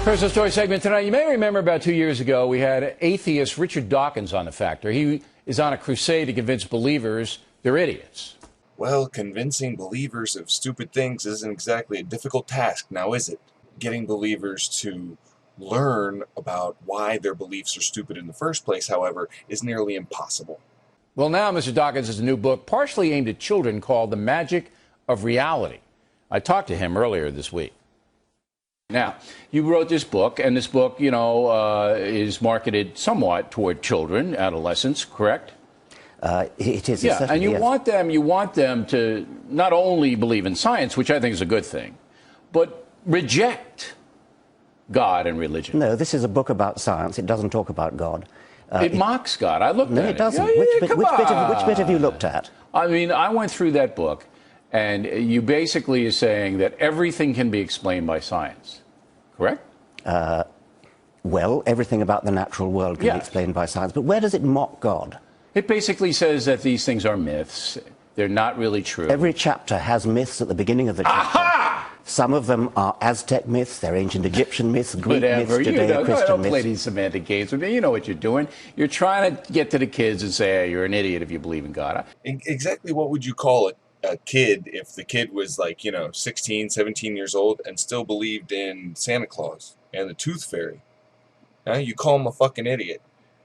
Personal story segment tonight. You may remember about 2 years ago, we had atheist Richard Dawkins on the Factor. He is on a crusade to convince believers they're idiots. Well, convincing believers of stupid things isn't exactly a difficult task, now is it? Getting believers to learn about why their beliefs are stupid in the first place, however, is nearly impossible. Well, now Mr. Dawkins has a new book partially aimed at children called The Magic of Reality. I talked to him earlier this week. Now, you wrote this book, and this book, is marketed somewhat toward children, adolescents, correct? It is. Yeah, and you want them to not only believe in science, which I think is a good thing, but reject God and religion. No, this is a book about science. It doesn't talk about God. It mocks God. I looked at it. No, it doesn't. Yeah, which bit have you looked at? I mean, I went through that book, and you basically are saying that everything can be explained by science, correct? Well, everything about the natural world can be explained by science, but where does it mock God? It basically says that these things are myths. They're not really true. Every chapter has myths at the beginning of the chapter. Aha! Some of them are Aztec myths, they're ancient Egyptian myths, Greek myths, Judeo-Christian myths. Don't play these semantic games with me. You know what you're doing. You're trying to get to the kids and say, hey, you're an idiot if you believe in God. Exactly what would you call a kid if the kid was 16, 17 years old and still believed in Santa Claus and the Tooth Fairy? You call him a fucking idiot.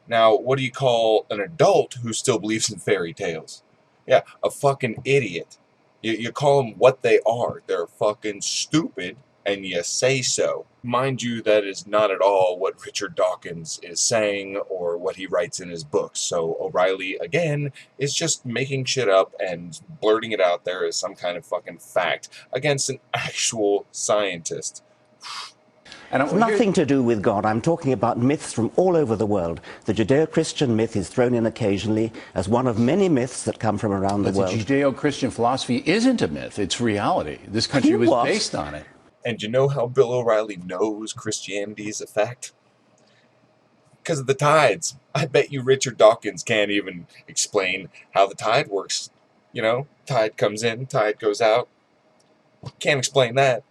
Now, what do you call an adult who still believes in fairy tales? Yeah, a fucking idiot. You call them what they are. They're fucking stupid, and you say so. Mind you, that is not at all what Richard Dawkins is saying or what he writes in his books. So O'Reilly, again, is just making shit up and blurting it out there as some kind of fucking fact against an actual scientist. And it's nothing to do with God. I'm talking about myths from all over the world. The Judeo-Christian myth is thrown in occasionally as one of many myths that come from around the world. The Judeo-Christian philosophy isn't a myth. It's reality. This country was based on it. And you know how Bill O'Reilly knows Christianity is a fact? Because of the tides. I bet you Richard Dawkins can't even explain how the tide works. You know, tide comes in, tide goes out. Can't explain that.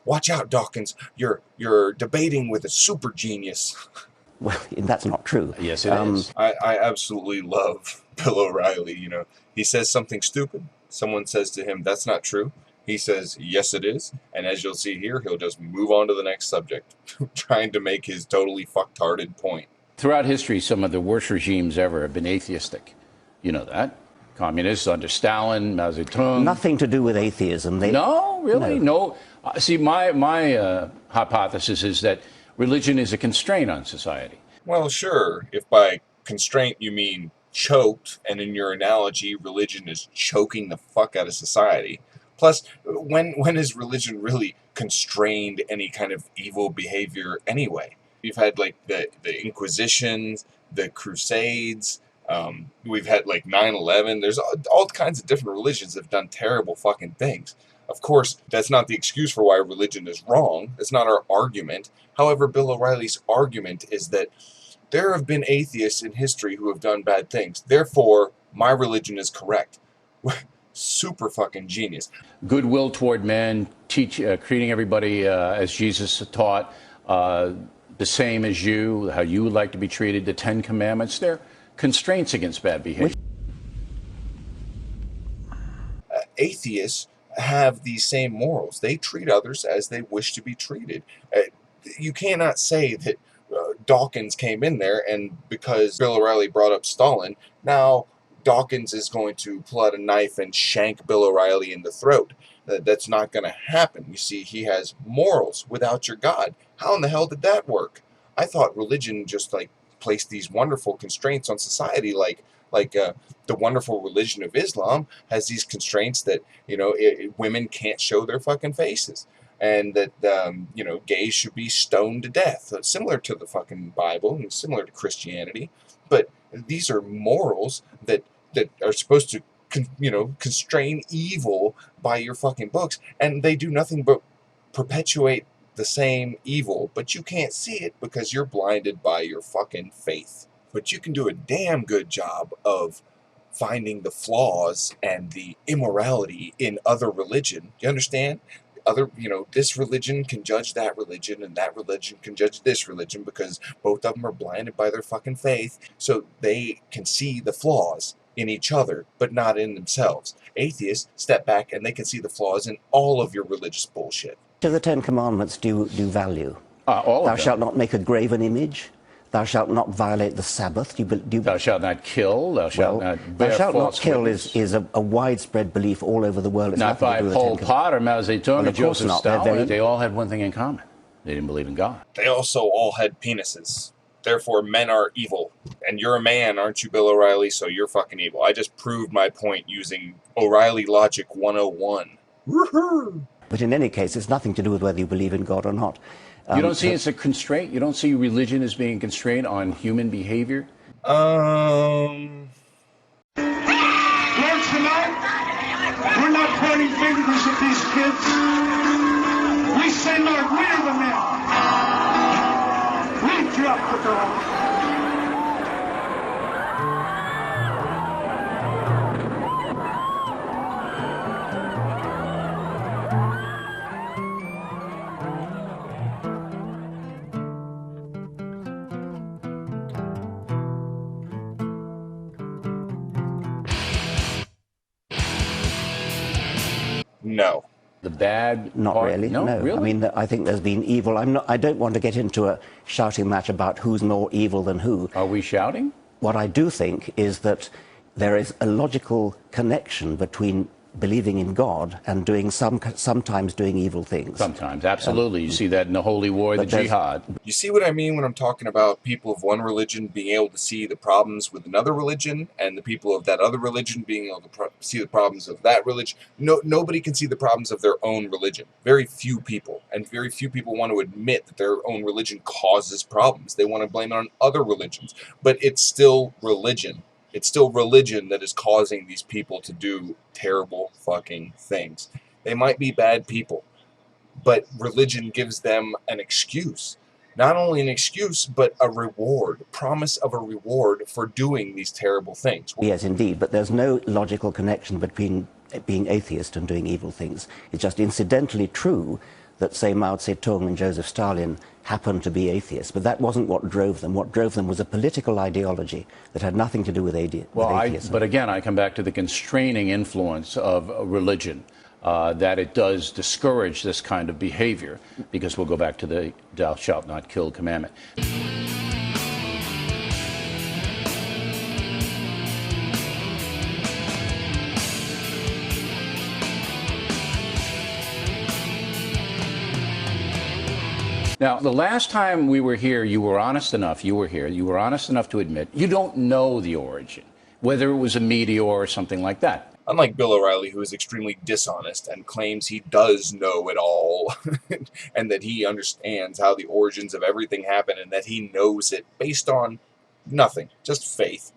Watch out, Dawkins. You're debating with a super genius. Well, that's not true. Yes, it is. I absolutely love Bill O'Reilly. You know, he says something stupid. Someone says to him, that's not true. He says, yes, it is. And as you'll see here, he'll just move on to the next subject, trying to make his totally fucktarded point. Throughout history, some of the worst regimes ever have been atheistic. You know that. Communists under Stalin, Mao Zedong. Nothing to do with atheism. No, really? No. See, my hypothesis is that religion is a constraint on society. Well, sure. If by constraint you mean choked, and in your analogy, religion is choking the fuck out of society. Plus, when has religion really constrained any kind of evil behavior anyway? You've had, the Inquisition, the Crusades, we've had, 9/11. There's all kinds of different religions that have done terrible fucking things. Of course, that's not the excuse for why religion is wrong. That's not our argument. However, Bill O'Reilly's argument is that there have been atheists in history who have done bad things. Therefore, my religion is correct. Super fucking genius. Goodwill toward men, treating everybody as Jesus taught, the same as you, how you would like to be treated, the 10 Commandments. They're constraints against bad behavior. Atheists have these same morals. They treat others as they wish to be treated. You cannot say that Dawkins came in there and because Bill O'Reilly brought up Stalin, now Dawkins is going to pull out a knife and shank Bill O'Reilly in the throat. That's not going to happen. You see, he has morals without your God. How in the hell did that work? I thought religion just placed these wonderful constraints on society, like the wonderful religion of Islam has these constraints that women can't show their fucking faces, and that gays should be stoned to death, similar to the fucking Bible and similar to Christianity. But these are morals that are supposed to constrain evil by your fucking books, and they do nothing but perpetuate the same evil, but you can't see it because you're blinded by your fucking faith. But you can do a damn good job of finding the flaws and the immorality in other religion. You understand? other, this religion can judge that religion, and that religion can judge this religion, because both of them are blinded by their fucking faith, so they can see the flaws in each other, but not in themselves. Atheists step back and they can see the flaws in all of your religious bullshit. To the Ten Commandments do value? All of Thou them. shalt not make a graven image. Thou shalt not violate the Sabbath. Thou shalt not kill. Thou shalt not bear thou shalt false not kill witness. is a widespread belief all over the world. It's not by Pol Pot or Mao Zedong or Joseph Stalin. They all had one thing in common. They didn't believe in God. They also all had penises. Therefore, men are evil. And you're a man, aren't you, Bill O'Reilly? So you're fucking evil. I just proved my point using O'Reilly Logic 101. Woohoo! But in any case, it's nothing to do with whether you believe in God or not. You don't see it as a constraint? You don't see religion as being a constraint on human behavior? Learn tonight, we're not pointing fingers at these kids. We say, Lord, we are the men. We drop the dog. No. The bad Not part? really. No, really? I mean, I think there's been evil. I don't want to get into a shouting match about who's more evil than who. Are we shouting? What I do think is that there is a logical connection between believing in God and sometimes doing evil things. Sometimes, absolutely. You see that in the Holy War, the Jihad. You see what I mean when I'm talking about people of one religion being able to see the problems with another religion, and the people of that other religion being able to see the problems of that religion? Nobody can see the problems of their own religion. Very few people. And very few people want to admit that their own religion causes problems. They want to blame it on other religions. But it's still religion. It's still religion that is causing these people to do terrible fucking things. They might be bad people, but religion gives them an excuse. Not only an excuse, but a reward, promise of a reward for doing these terrible things. Yes, indeed, but there's no logical connection between being atheist and doing evil things. It's just incidentally true that, say, Mao Zedong and Joseph Stalin happened to be atheists, but that wasn't what drove them. What drove them was a political ideology that had nothing to do with atheism. But again, I come back to the constraining influence of religion, that it does discourage this kind of behavior, because we'll go back to the thou shalt not kill commandment. Now, the last time we were here, you were honest enough to admit you don't know the origin, whether it was a meteor or something like that. Unlike Bill O'Reilly, who is extremely dishonest and claims he does know it all, and that he understands how the origins of everything happen, and that he knows it based on nothing, just faith.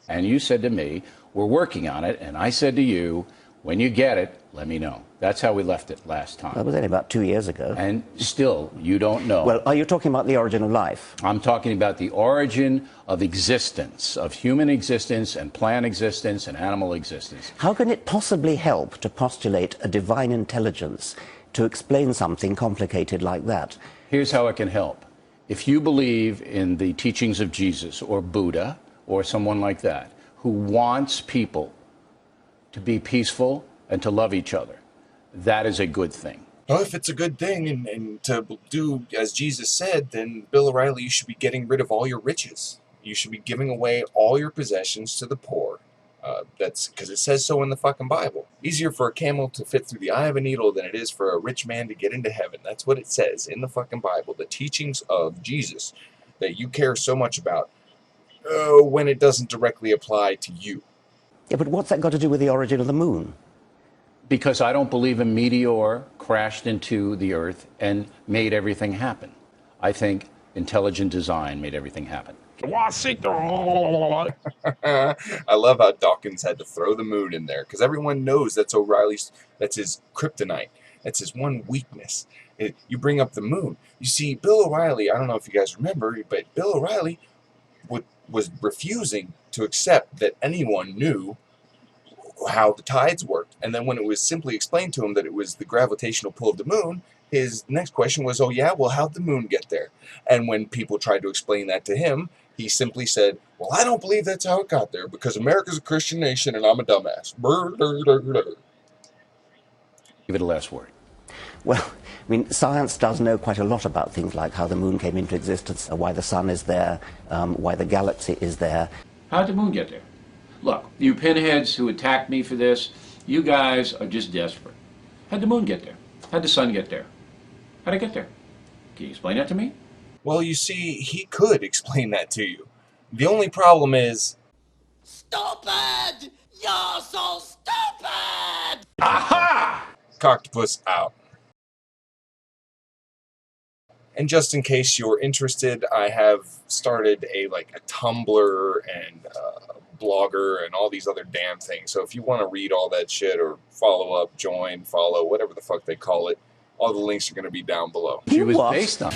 And you said to me, we're working on it, and I said to you, when you get it, let me know. That's how we left it last time. That was only about 2 years ago. And still, you don't know. Well, are you talking about the origin of life? I'm talking about the origin of existence, of human existence and plant existence and animal existence. How can it possibly help to postulate a divine intelligence to explain something complicated like that? Here's how it can help. If you believe in the teachings of Jesus or Buddha or someone like that who wants people to be peaceful and to love each other, that is a good thing. Well, if it's a good thing and to do as Jesus said, then Bill O'Reilly, you should be getting rid of all your riches. You should be giving away all your possessions to the poor. That's because it says so in the fucking Bible. Easier for a camel to fit through the eye of a needle than it is for a rich man to get into heaven. That's what it says in the fucking Bible. The teachings of Jesus that you care so much about when it doesn't directly apply to you. Yeah, but what's that got to do with the origin of the moon? Because I don't believe a meteor crashed into the Earth and made everything happen. I think intelligent design made everything happen. I love how Dawkins had to throw the moon in there, because everyone knows that's O'Reilly's, that's his kryptonite. That's his one weakness. You bring up the moon. You see, Bill O'Reilly, I don't know if you guys remember, but Bill O'Reilly was refusing to accept that anyone knew how the tides worked. And then when it was simply explained to him that it was the gravitational pull of the moon, his next question was, oh yeah, well, how'd the moon get there? And when people tried to explain that to him, he simply said, well, I don't believe that's how it got there, because America's a Christian nation and I'm a dumbass. Give it a last word. Well, I mean, science does know quite a lot about things like how the moon came into existence, why the sun is there, why the galaxy is there. How'd the moon get there? Look, you pinheads who attacked me for this, you guys are just desperate. How'd the moon get there? How'd the sun get there? How'd it get there? Can you explain that to me? Well, you see, he could explain that to you. The only problem is... Stupid! You're so stupid! Aha! Coctopus out. And just in case you're interested, I have started a Tumblr and Blogger and all these other damn things. So if you want to read all that shit or follow up, join, follow, whatever the fuck they call it, all the links are going to be down below. She was based on.